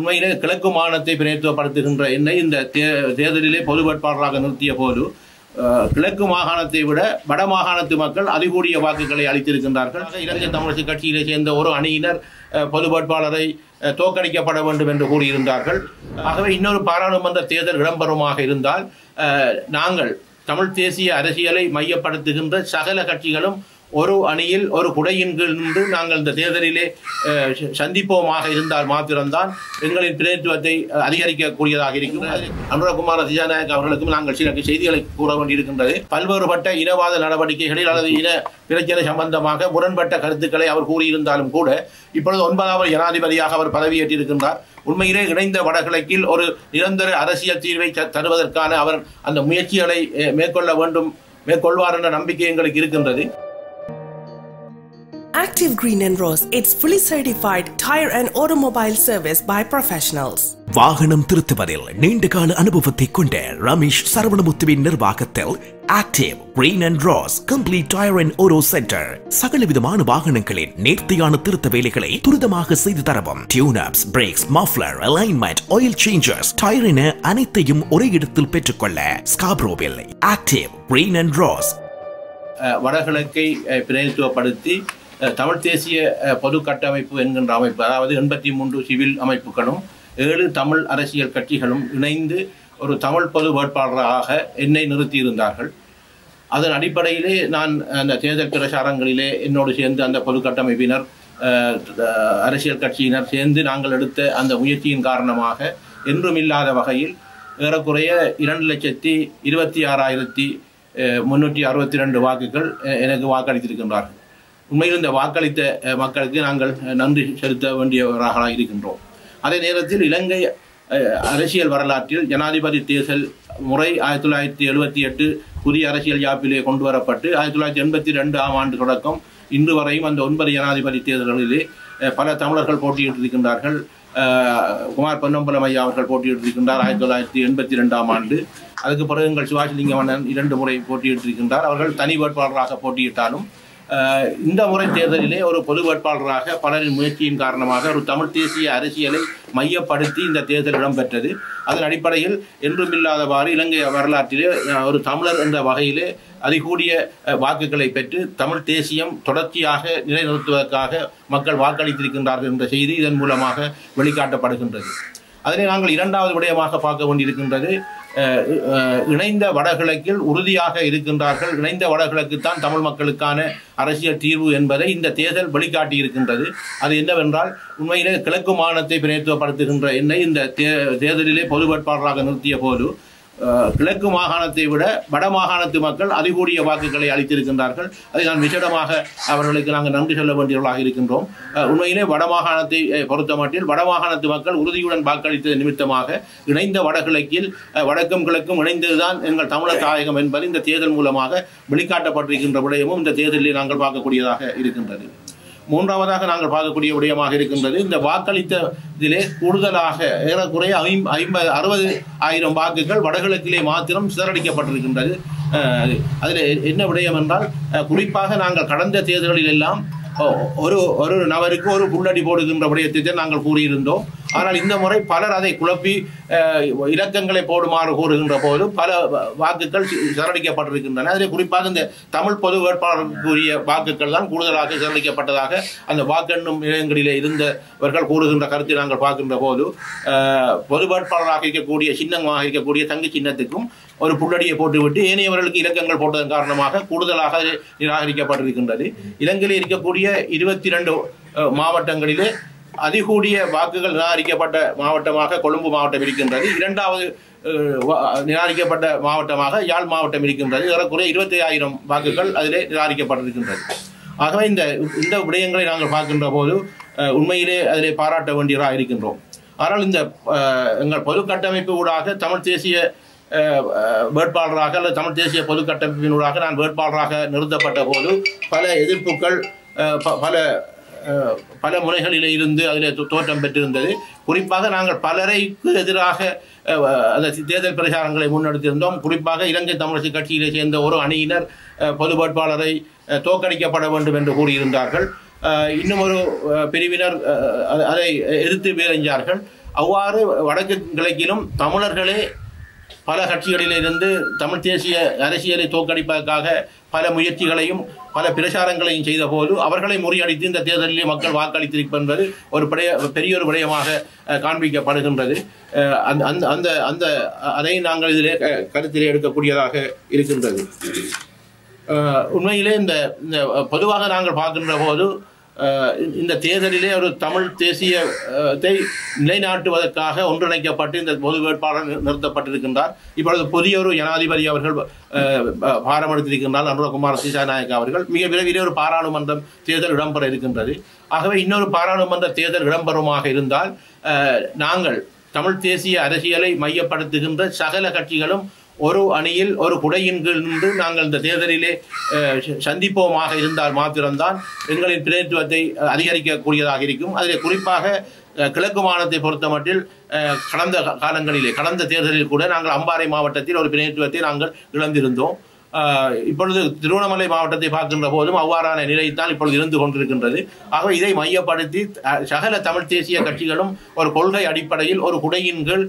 உண்மையிலே கிழக்கு மாகாணத்தை பிரதிநிதித்துவப்படுத்துகின்ற என்னை இந்த தேர்தலிலே பொது வேட்பாளராக நிறுத்திய போது கிழக்கு மாகாணத்தை விட வட மாகாணத்து மக்கள் அதிகூடிய வாக்குகளை அளித்திருக்கின்றார்கள். இலங்கை தமிழரசு கட்சியிலே சேர்ந்த ஒரு அணியினர் பொது வேட்பாளரை தோற்கடிக்கப்பட வேண்டும் என்று கூறியிருந்தார்கள். ஆகவே இன்னொரு பாராளுமன்ற தேர்தல் இடம்பெறுமாக இருந்தால் நாங்கள் தமிழ் தேசிய அரசியலை மையப்படுத்துகின்ற சகல கட்சிகளும் ஒரு அணியில் ஒரு குடையின் கீழ் நின்று நாங்கள் இந்த தேர்தலிலே சந்திப்போமாக இருந்தால் மாத்திரம்தான் எங்களின் பிரதிநிதித்துவத்தை அதிகரிக்கக்கூடியதாக இருக்கின்றது. அனுரகுமார திசாநாயக் அவர்களுக்கும் நாங்கள் சில செய்திகளை கூற வேண்டியிருக்கின்றது. பல்வேறுபட்ட இனவாத நடவடிக்கைகளில் அல்லது இன பிரச்சனை சம்பந்தமாக முரண்பட்ட கருத்துக்களை அவர் கூறியிருந்தாலும் கூட இப்பொழுது 9வது ஜனாதிபதியாக அவர் பதவியேற்றிருக்கின்றார். உண்மையிலே இணைந்த வடகிழக்கில் ஒரு நிரந்தர அரசியல் தீர்வை தருவதற்கான அவர் அந்த முயற்சிகளை மேற்கொள்வார் என்ற நம்பிக்கை எங்களுக்கு இருக்கின்றது. Active Green and Rose, it's fully certified tire and automobile service by professionals. வாகனம் திருத்துவதில் நீண்டகால அனுபவத்தை கொண்ட ரமேஷ் சரவணமுத்துவின் நிர்வாகத்தில் Active Green and Rose Complete Tire and Auto Center சகலவிதமான வாகனங்களின் நேர்த்தியான திருத்த வேலைகளை துரிதமாக செய்து தரவும் tune ups, brakes, muffler, alignment, oil changers, tyre என அனைத்தையும் ஒரே இடத்தில் பெற்றுக்கொள்ள ஸ்காப்ரோவில் Active Green and Rose. வடகிழக்கை பிரதிநிதித்துவப்படுத்தி Tamil தேசிய பொது கட்டமைப்பு என்கின்ற அமைப்பு, அதாவது 83 சிவில் அமைப்புகளும் 7 தமிழ் அரசியல் கட்சிகளும் இணைந்து ஒரு தமிழ் பொது வேட்பாளராக என்னை நிறுத்தியிருந்தார்கள். அதன் அடிப்படையிலே நான் அந்த தேர்தல் பிரச்சாரங்களிலே என்னோடு சேர்ந்து அந்த பொது கட்டமைப்பினர் அரசியல் கட்சியினர் சேர்ந்து நாங்கள் எடுத்த அந்த முயற்சியின் காரணமாக என்றும் இல்லாத வகையில் ஏறக்குறைய 2,26,362 வாக்குகள் எனக்கு வாக்களித்திருக்கின்றார்கள். உண்மையில் இந்த வாக்களித்த மக்களுக்கு நாங்கள் நன்றி செலுத்த வேண்டியவராக இருக்கின்றோம். அதே நேரத்தில் இலங்கை அரசியல் வரலாற்றில் ஜனாதிபதி தேர்தல் முறை 1978 புதிய அரசியல் யாப்பிலே கொண்டு வரப்பட்டு 1982 ஆண்டு தொடக்கம் இன்று வரையும் அந்த 9 ஜனாதிபதி தேர்தல்களிலே பல தமிழர்கள் போட்டியிட்டிருக்கின்றார்கள். குமார் பொன்னம்பலம் ஐயா அவர்கள் போட்டியிட்டிருக்கின்றார் 1982 ஆண்டு. அதுக்கு பிறகு எங்கள் சிவாஜிலிங்கமன்னன் 2 முறை போட்டியிட்டிருக்கின்றார். அவர்கள் தனி வேட்பாளராக போட்டியிட்டாலும் இந்த முறை தேர்தலிலே ஒரு பொது வேட்பாளராக பலரின் முயற்சியின் காரணமாக ஒரு தமிழ் தேசிய அரசியலை மையப்படுத்தி இந்த தேர்தல் இடம்பெற்றது. அதன் அடிப்படையில் என்றுமில்லாதவாறு இலங்கை வரலாற்றிலே ஒரு தமிழர் என்ற வகையிலே அதிகூடிய வாக்குகளை பெற்று தமிழ் தேசியம் தொடர்ச்சியாக நிலைநிறுத்துவதற்காக மக்கள் வாக்களித்திருக்கின்றார்கள் என்ற செய்தி இதன் மூலமாக வெளிக்காட்டப்படுகின்றது. அதனை நாங்கள் இரண்டாவது விடயமாக பார்க்க வேண்டியிருக்கின்றது. இணைந்த வடகிழக்கில் உறுதியாக இருக்கின்றார்கள். இணைந்த வடகிழக்கு தான் தமிழ் மக்களுக்கான அரசியல் தீர்வு என்பதை இந்த தேர்தல் வெளிக்காட்டி இருக்கின்றது. அது என்னவென்றால் உண்மையிலே கிழக்கு மாகாணத்தை பிரதிநிதித்துவப்படுத்துகின்ற என்னை இந்த தேர்தலிலே பொது வேட்பாளராக நிறுத்திய போது கிழக்கு மாகாணத்தை விட வட மாகாணத்து மக்கள் அதிகூடிய வாக்குகளை அளித்திருக்கின்றார்கள். அதை நான் விசேடமாக அவர்களுக்கு நாங்கள் நன்றி சொல்ல வேண்டியவர்களாக இருக்கின்றோம். உண்மையிலே வட மாகாணத்தை பொறுத்தமட்டில் வட மாகாணத்து மக்கள் உறுதியுடன் வாக்களித்தது நிமித்தமாக இணைந்த வடகிழக்கில் வடக்கும் கிழக்கும் இணைந்ததுதான் எங்கள் தமிழர் தாயகம் என்பது இந்த தேர்தல் மூலமாக வெளிக்காட்டப்பட்டிருக்கின்ற விடயமும் இந்த தேர்தலில் நாங்கள் பார்க்கக்கூடியதாக இருக்கின்றது. மூன்றாவதாக நாங்கள் பார்க்கக்கூடிய விடயமாக இருக்கின்றது, இந்த வாக்களித்ததிலே கூடுதலாக ஏறக்குறைய 60,000 வாக்குகள் வடகிழக்கிலே மாத்திரம் சிதறடிக்கப்பட்டிருக்கின்றது. அதில் என்ன விடயம் என்றால் குறிப்பாக நாங்கள் கடந்த தேர்தல்களில் எல்லாம் ஒரு நபருக்கு ஒரு புள்ளடி போடுகின்ற விடயத்தை நாங்கள் கூறியிருந்தோம். ஆனால் இந்த முறை பலர் அதை குழப்பி இலக்கங்களை போடுமாறு கூறுகின்ற போது பல வாக்குகள் சிதறடிக்கப்பட்டிருக்கின்றன. அதில் குறிப்பாக இந்த தமிழ் பொது வேட்பாளருக்குரிய வாக்குகள் தான் கூடுதலாக சிதறடிக்கப்பட்டதாக அந்த வாக்கெண்ணும் நிலையங்களிலே இருந்தவர்கள் கூறுகின்ற கருத்தை நாங்கள் பார்க்கின்ற போது பொது வேட்பாளராக இருக்கக்கூடிய சின்னமாக இருக்கக்கூடிய தங்கு சின்னத்துக்கும் ஒரு புள்ளடியை போட்டுவிட்டு ஏனையவர்களுக்கு இலக்கங்கள் போட்டதன் காரணமாக கூடுதலாக நிராகரிக்கப்பட்டிருக்கின்றது. இலங்கையில் இருக்கக்கூடிய 22 மாவட்டங்களிலே அதிகூடிய வாக்குகள் நிராகரிக்கப்பட்ட மாவட்டமாக கொழும்பு மாவட்டம் இருக்கின்றது. இரண்டாவது நிராகரிக்கப்பட்ட மாவட்டமாக யாழ் மாவட்டம் இருக்கின்றது. ஏறக்குறைய 25,000 வாக்குகள் அதிலே நிராகரிக்கப்பட்டிருக்கின்றது. ஆகவே இந்த விடயங்களை நாங்கள் பார்க்கின்ற போது உண்மையிலே அதிலே பாராட்ட வேண்டியதாக இருக்கின்றோம். ஆனால் இந்த எங்கள் பொது கட்டமைப்பு ஊடாக தமிழ் தேசிய வேட்பாளராக அல்லது தமிழ் தேசிய பொது கட்டமைப்பினூடாக நான் வேட்பாளராக நிறுத்தப்பட்ட போது பல எதிர்ப்புகள் பல முறைகளிலே இருந்து அதில் தோற்றம் பெற்றிருந்தது. குறிப்பாக நாங்கள் பலரைக்கு எதிராக அந்த தேர்தல் பிரச்சாரங்களை முன்னெடுத்திருந்தோம். குறிப்பாக இலங்கை தமிழரசு கட்சியிலே சேர்ந்த ஒரு அணியினர் பொது வேட்பாளரை தோற்கடிக்கப்பட வேண்டும் என்று கூறியிருந்தார்கள். இன்னும் ஒரு பிரிவினர் அதை எதிர்த்து வேலைஞ்சார்கள். அவ்வாறு வடக்கு கிழக்கிலும் தமிழர்களே பல கட்சிகளிலிருந்து தமிழ் தேசிய அரசியலை தோற்கடிப்பதற்காக பல முயற்சிகளையும் பல பிரச்சாரங்களையும் செய்த போது அவர்களை முறியடித்து இந்த தேர்தலிலே மக்கள் வாக்களித்திருப்பது என்பது ஒரு பெரிய ஒரு விடயமாக காண்பிக்கப்படுகின்றது. அதை நாங்கள் இதிலே கருத்திலே எடுக்கக்கூடியதாக இருக்கின்றது. உண்மையிலே இந்த பொதுவாக நாங்கள் பார்க்கின்ற போது இந்த தேர்தலிலே ஒரு தமிழ் தேசியத்தை நிலைநாட்டுவதற்காக ஒன்றிணைக்கப்பட்டு இந்த பொது வேட்பாளர் நிறுத்தப்பட்டிருக்கின்றார். இப்பொழுது புதிய ஒரு ஜனாதிபதி அவர்கள் பாரமளித்திருக்கின்றார். அனுரகுமார திசாநாயக்க அவர்கள் மிக விரைவில் ஒரு பாராளுமன்றம் தேர்தல் இடம்பெற இருக்கின்றது. ஆகவே இன்னொரு பாராளுமன்ற தேர்தல் இடம்பெறுமாக இருந்தால் நாங்கள் தமிழ் தேசிய அரசியலை மையப்படுத்துகின்ற சகல கட்சிகளும் ஒரு அணியில் ஒரு குடையின் கீழ் நின்று நாங்கள் இந்த தேர்தலிலே சந்திப்போமாக இருந்தால் மாத்திரம்தான் எங்களின் பிரதிநிதித்துவத்தை அதிகரிக்கக்கூடியதாக இருக்கும். அதில் குறிப்பாக கிழக்கு மாநிலத்தை பொறுத்தமட்டில் கடந்த தேர்தலில் கூட நாங்கள் அம்பாறை மாவட்டத்தில் ஒரு பிரதிநிதித்துவத்தை நாங்கள் இழந்திருந்தோம். இப்பொழுது திருவண்ணாமலை மாவட்டத்தை பார்க்கின்ற போதும் அவ்வாறான நிலைத்தான் இப்பொழுது இருந்து கொண்டிருக்கின்றது. ஆகவே இதை மையப்படுத்தி சகல தமிழ் தேசிய கட்சிகளும் ஒரு கொள்கை அடிப்படையில் ஒரு குடையின் கீழ்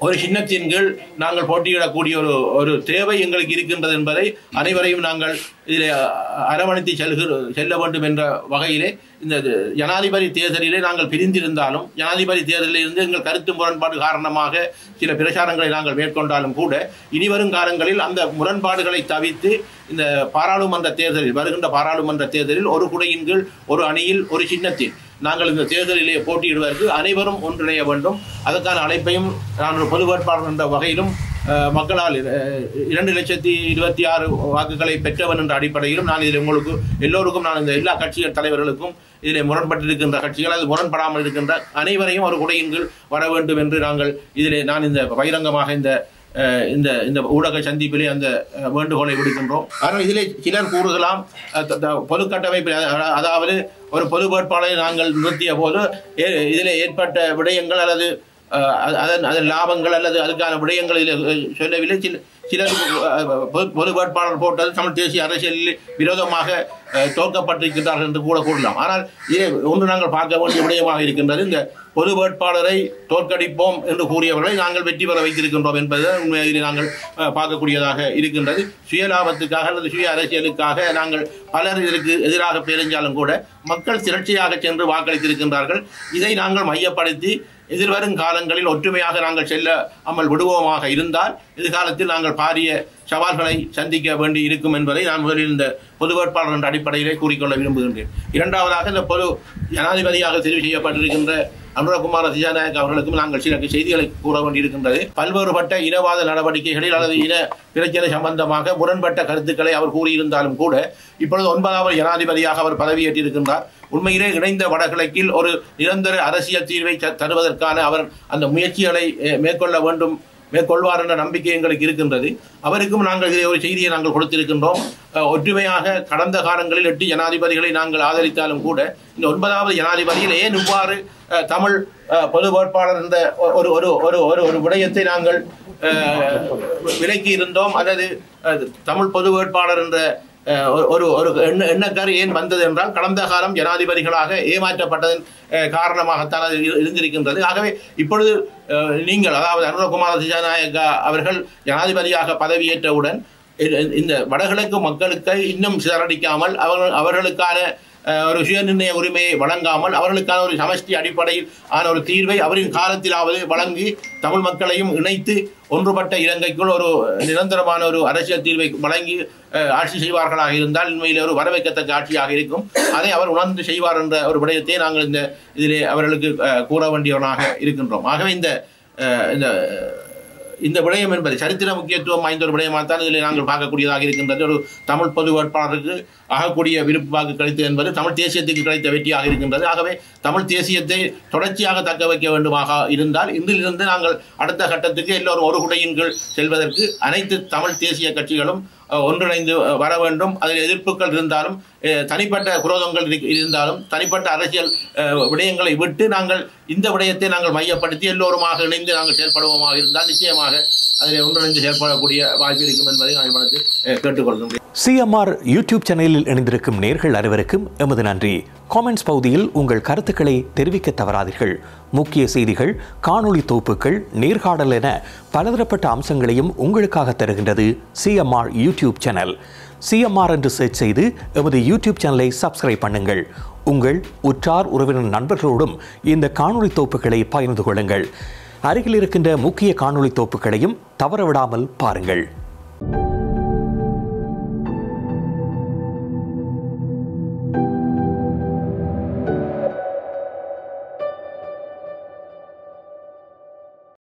ஒரு சின்னத்தின் கீழ் நாங்கள் போட்டியிடக்கூடிய ஒரு தேவை எங்களுக்கு இருக்கின்றது என்பதை அனைவரையும் நாங்கள் இதில் அரவணைத்து செல்ல வேண்டும் என்ற வகையிலே இந்த ஜனாதிபதி தேர்தலிலே நாங்கள் பிரிந்திருந்தாலும் ஜனாதிபதி தேர்தலில் இருந்து எங்கள் கருத்து முரண்பாடு காரணமாக சில பிரச்சாரங்களை நாங்கள் மேற்கொண்டாலும் கூட இனிவரும் காலங்களில் அந்த முரண்பாடுகளை தவிர்த்து இந்த வருகின்ற பாராளுமன்ற தேர்தலில் ஒரு குடையின் கீழ் ஒரு அணியில் ஒரு சின்னத்தில் நாங்கள் இந்த தேர்தலிலே போட்டியிடுவதற்கு அனைவரும் ஒன்றிணைய வேண்டும். அதற்கான அழைப்பையும் நான் ஒரு பொது வேட்பாளர் என்ற வகையிலும் மக்களால் 2,26,000 வாக்குகளை பெற்றவன் என்ற அடிப்படையிலும் நான் இதில் எல்லோருக்கும் நான் இந்த எல்லா கட்சிகள் தலைவர்களுக்கும் இதில் முரண்பட்டிருக்கின்ற கட்சிகள் அது முரண்படாமல் இருக்கின்ற அனைவரையும் ஒரு குடையின் கீழ் வர வேண்டும் என்று நான் இந்த பகிரங்கமாக இந்த ஊடக சந்திப்பிலே அந்த வேண்டுகோளை விடுக்கின்றோம். ஆனால் இதிலே சிலர் கூறுகலாம் பொது கட்டமைப்பு, அதாவது ஒரு பொது வேட்பாளரை நாங்கள் நிறுத்திய போது இதில் ஏற்பட்ட விடயங்கள் அல்லது அதன் லாபங்கள் அல்லது அதுக்கான விடயங்கள் இதில் சொல்லவில்லை. சிலர் பொது வேட்பாளர் போட்டது தமிழ் தேசிய அரசியலில் விரோதமாக தோற்கப்பட்டிருக்கிறார்கள் என்று கூட கூறலாம். ஆனால் இதை ஒன்று நாங்கள் பார்க்க வேண்டிய விடயமாக இருக்கின்றது. இந்த பொது வேட்பாளரை தோற்கடிப்போம் என்று கூறியவர்களை நாங்கள் வெற்றி பெற வைத்திருக்கின்றோம் என்பதை உண்மையிலே நாங்கள் பார்க்கக்கூடியதாக இருக்கின்றது. சுயலாபத்துக்காக அல்லது சுய அரசியலுக்காக நாங்கள் பலர் இதற்கு எதிராக பேரஞ்சாலும் கூட மக்கள் திரட்சியாக சென்று வாக்களித்திருக்கின்றார்கள். இதை நாங்கள் மையப்படுத்தி எதிர்வரும் காலங்களில் ஒற்றுமையாக நாங்கள் செல்லாமல் விடுவோமாக இருந்தால் எதிர்காலத்தில் நாங்கள் பாரிய சவால்களை சந்திக்க வேண்டி இருக்கும் என்பதை நான் முதலில் இந்த பொது வேட்பாளர் என்ற அடிப்படையிலே கூறிக்கொள்ள விரும்புகின்றேன். இரண்டாவதாக இந்த பொது ஜனாதிபதியாக தெரிவு செய்யப்பட்டிருக்கின்ற அனுரகுமார திசாநாயக்க அவர்களுக்கும் நாங்கள் சில செய்திகளை கூற வேண்டியிருக்கின்றது. பல்வேறுபட்ட இனவாத நடவடிக்கைகளில் அல்லது இன பிரச்சனை சம்பந்தமாக முரண்பட்ட கருத்துக்களை அவர் கூறியிருந்தாலும் கூட இப்பொழுது 9வது ஜனாதிபதியாக அவர் பதவியேற்றிருக்கின்றார். உண்மையிலே இணைந்த வடகிழக்கில் ஒரு நிரந்தர அரசியல் தீர்வை தருவதற்கான அவர் அந்த முயற்சிகளை மேற்கொள்வார் என்ற நம்பிக்கை எங்களுக்கு இருக்கின்றது. அவருக்கும் நாங்கள் இதை ஒரு செய்தியை நாங்கள் கொடுத்திருக்கின்றோம். ஒற்றுமையாக கடந்த காலங்களில் 8 ஜனாதிபதிகளை நாங்கள் ஆதரித்தாலும் கூட இந்த 9வது ஜனாதிபதியில் ஏன் இவ்வாறு தமிழ் பொது வேட்பாளர் என்ற ஒரு விடயத்தை நாங்கள் விலக்கி இருந்தோம் அல்லது தமிழ் பொது வேட்பாளர் என்ற ஒரு எண்ணக்கரு ஏன் வந்தது என்றால் கடந்த காலம் ஜனாதிபதிகளாக ஏமாற்றப்பட்டதன் காரணமாகத்தான் அது இருந்திருக்கின்றது. ஆகவே இப்பொழுது நீங்கள் அதாவது அனுரகுமார திசாநாயக்கா அவர்கள் ஜனாதிபதியாக பதவியேற்றவுடன் இந்த வடகிழக்கு மக்களுக்கு இன்னும் சிதறடிக்காமல் அவர்களுக்கான ஒரு சுயநிர்ணய உரிமையை வழங்காமல் அவர்களுக்கான ஒரு சமஷ்டி அடிப்படையில் ஆன ஒரு தீர்வை அவரின் காலத்திலாவது வழங்கி தமிழ் மக்களையும் இணைத்து ஒன்றுபட்ட இலங்கைக்குள் ஒரு நிரந்தரமான ஒரு அரசியல் தீர்வை வழங்கி ஆட்சி செய்வார்களாக இருந்தால் உண்மையிலே ஒரு வரவேற்கத்தக்க ஆட்சியாக இருக்கும். அதை அவர் உணர்ந்து செய்வார் என்ற ஒரு விடயத்தை நாங்கள் இதிலே அவர்களுக்கு கூற வேண்டியவனாக இருக்கின்றோம். ஆகவே இந்த விடயம் என்பது சரித்திர முக்கியத்துவம் வாய்ந்த ஒரு விடயமாகத்தான் இதில் நாங்கள் பார்க்கக்கூடியதாக இருக்கின்றது. ஒரு தமிழ் பொது வேட்பாளருக்கு ஆகக்கூடிய விருப்பு வாக்கு கிடைத்தது என்பது தமிழ் தேசியத்துக்கு கிடைத்த வெற்றியாக இருக்கின்றது. ஆகவே தமிழ் தேசியத்தை தொடர்ச்சியாக தக்க வைக்க வேண்டுமாக இருந்தால் இன்றிலிருந்து நாங்கள் அடுத்த கட்டத்துக்கு எல்லோரும் ஒரு குடையின் கீழ் செல்வதற்கு அனைத்து தமிழ் தேசிய கட்சிகளும் ஒன்றிணைந்து வர வேண்டும். அதில் எதிர்ப்புகள் இருந்தாலும் தனிப்பட்ட குரோதங்கள் இருந்தாலும் தனிப்பட்ட அரசியல் விடயங்களை விட்டு நாங்கள் இந்த விடயத்தை நாங்கள் மையப்படுத்தி எல்லோருமாக இணைந்து நாங்கள் செயல்படுவோமாக இருந்தால் நிச்சயமாக அதில் ஒன்றிணைந்து செயல்படக்கூடிய வாய்ப்பு இருக்கும் என்பதை நான் கேட்டுக்கொள்கின்றேன். CMR யூடியூப் சேனலில் இணைந்திருக்கும் நேர்கள் அனைவருக்கும் எமது நன்றி. காமெண்ட்ஸ் பகுதியில் உங்கள் கருத்துக்களை தெரிவிக்க தவறாதீர்கள். முக்கிய செய்திகள், காணொளி தொகுப்புகள், நேர்காணல் என பலதரப்பட்ட அம்சங்களையும் உங்களுக்காக தருகின்றது CMR யூடியூப் சேனல். CMR என்று சர்ச் செய்து எமது யூடியூப் சேனலை சப்ஸ்கிரைப் பண்ணுங்கள். உங்கள் உற்றார் உறவினர் நண்பர்களோடும் இந்த காணொளி தொகுப்புகளை பகிர்ந்து கொள்ளுங்கள். அருகில் இருக்கின்ற முக்கிய காணொளி தொகுப்புகளையும் தவறவிடாமல் பாருங்கள்.